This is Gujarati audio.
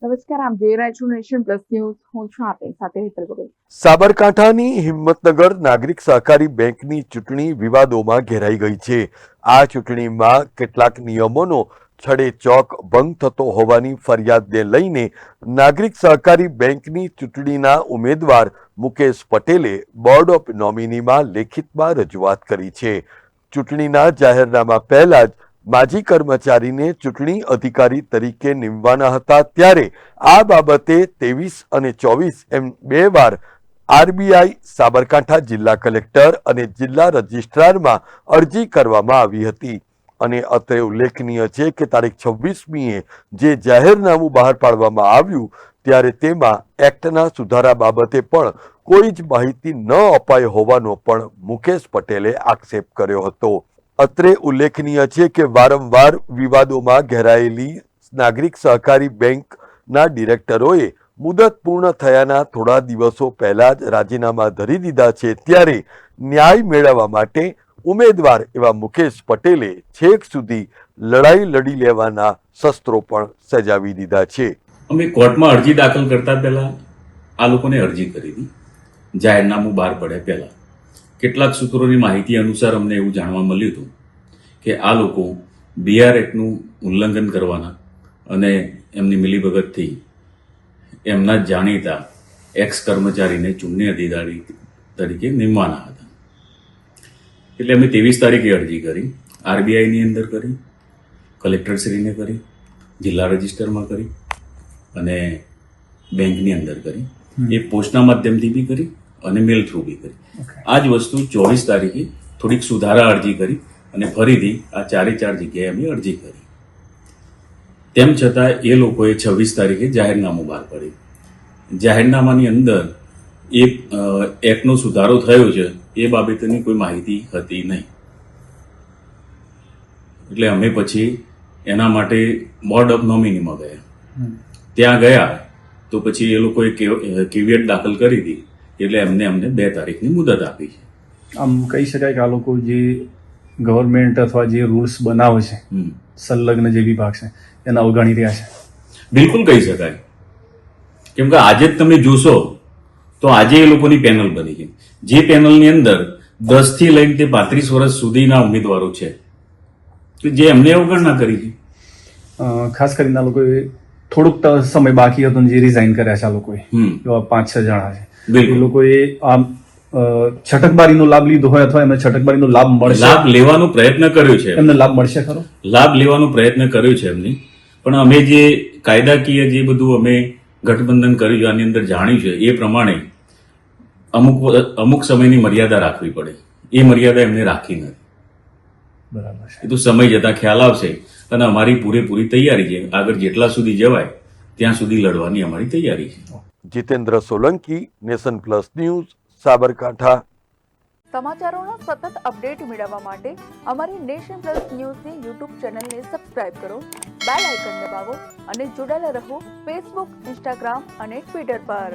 નમસ્કાર, આપ જોઈ રહ્યા છો નેશન પ્લસ ન્યૂઝ. હું છું આપની સાથે હેતલ ભગત. સાબરકાંઠાની હિંમતનગર નાગરિક સહકારી બેંકની ચૂંટણી વિવાદોમાં ઘેરાઈ ગઈ છે. આ ચૂંટણીમાં કેટલાક નિયમોનો છડેચોક ભંગ થતો હોવાની ફરિયાદને લઈને નાગરિક સહકારી બેંકની ચૂંટણીના ઉમેદવાર મુકેશ પટેલે બોર્ડ ઓફ નોમિનીમાં લેખિતમાં રજૂઆત કરી છે. ચૂંટણીના જાહેરનામા પહેલા જ માજી કર્મચારીને ચૂંટણી અધિકારી તરીકે નીમવાના હતા, ત્યારે આ બાબતે 23 અને 24 એમ 2 વાર આરબીઆઈ, સાબરકાંઠા જિલ્લા કલેક્ટર અને જિલ્લા રજિસ્ટ્રારમાં અરજી કરવામાં આવી હતી. અને અત્રે ઉલ્લેખનીય છે કે તારીખ 26મીએ જે જાહેરનામું બહાર પાડવામાં આવ્યું ત્યારે તેમાં એક્ટના સુધારા બાબતે પણ કોઈ જ માહિતી ન અપાઈ હોવાનો પણ મુકેશ પટેલે આક્ષેપ કર્યો હતો. અત્રે ઉલ્લેખનીય છે કે વારંવાર વિવાદોમાં ઘેરાયેલી નાગરિક સહકારી બેંકના ડિરેક્ટરોએ મુદત પૂર્ણ થયાના થોડા દિવસો પહેલા જ રાજીનામા ધરી દીધા છે, ત્યારે ન્યાય મેળવવા માટે ઉમેદવાર એવા મુકેશ પટેલે છેક સુધી લડાઈ લડી લેવાના શસ્ત્રો પણ સજાવી દીધા છે. અમે કોર્ટમાં અરજી દાખલ કરતા પહેલા આ લોકોને અરજી કરી હતી, જાહેરનામું બહાર પડ્યા પહેલા. કેટલાક સૂત્રોની માહિતી અનુસાર અમને એવું જાણવા મળ્યું હતું કે આ લોકો BR એક્ટનું ઉલ્લંઘન કરવાના અને એમની મિલીભગતથી એમના જાણીતા એક્સ કર્મચારીને ચૂંટણી અધિકારી તરીકે નીમવાના હતા. એટલે અમે 23 તારીખે અરજી કરી, આરબીઆઈની અંદર કરી, કલેક્ટરશ્રીને કરી, જિલ્લા રજિસ્ટરમાં કરી અને બેંકની અંદર કરી. એ પોસ્ટના માધ્યમથી બી કરી અને મેલ થ્રુ બી કરી. આ જ વસ્તુ 24 તારીખે થોડીક સુધારા અરજી કરી અને ફરીથી આ 4 જગ્યાએ અમે અરજી કરી. તેમ છતાં એ લોકોએ 26 તારીખે જાહેરનામું બહાર પાડ્યું. જાહેરનામાની અંદર એ એક્ટનો સુધારો થયો છે એ બાબતની કોઈ માહિતી હતી નહીં. એટલે અમે પછી એના માટે બોર્ડ ઓફ નોમિનીમાં ગયા. ત્યાં ગયા તો પછી એ લોકોએ કેવિયટ દાખલ કરી હતી, એટલે અમને 2 તારીખની મુદત આપી છે. આમ કહી શકાય કે આ લોકો જે ગવર્મેન્ટ અથવા જે રૂલ્સ બનાવે છે, સંલગ્ન જે વિભાગ છે, એને અવગણી રહ્યા છે. બિલકુલ કહી શકાય. કેમ કે આજે જ તમે જોશો તો આજે એ લોકોની પેનલ બની છે. જે પેનલની અંદર 10 થી લઈને તે 35 વર્ષ સુધીના ઉમેદવારો છે, જે એમને અવગણના કરી છે. ખાસ કરીને આ લોકોએ થોડુંક સમય બાકી હતો જે રિઝાઇન કર્યા છે. આ લોકોએ એવા 5-6 જણા છે. એ લોકોએ આમ છટકબારીનો લાભ લીધો હોય અથવા એમને છટકબારીનો લાભ મળશે, લાભ લેવાનો પ્રયત્ન કર્યો છે. એમને લાભ મળશે ખરો? લાભ લેવાનો પ્રયત્ન કર્યો છે એમને, પણ અમે જે કાયદાકીય જે બધું અમે ગઠબંધન કર્યું, આની અંદર જાણ્યું છે એ પ્રમાણે અમુક સમયની મર્યાદા રાખવી પડે. એ મર્યાદા એમને રાખી નથી. બરાબર છે. એ તો સમય જતા ખ્યાલ આવશે અને અમારી પૂરેપૂરી તૈયારી છે. આગળ જેટલા સુધી જવાય ત્યાં સુધી લડવાની અમારી તૈયારી છે. Jitendra Solanki, nation plus news, Sabarkantha. સમાચારોના સતત અપડેટ મેળવવા માટે અમારી નેશન પ્લસ ન્યૂઝની યુટ્યુબ ચેનલને સબસ્ક્રાઇબ કરો, બેલ આઇકન દબાવો અને જોડાયેલા રહો ફેસબુક, ઇન્સ્ટાગ્રામ અને ટ્વિટર પર.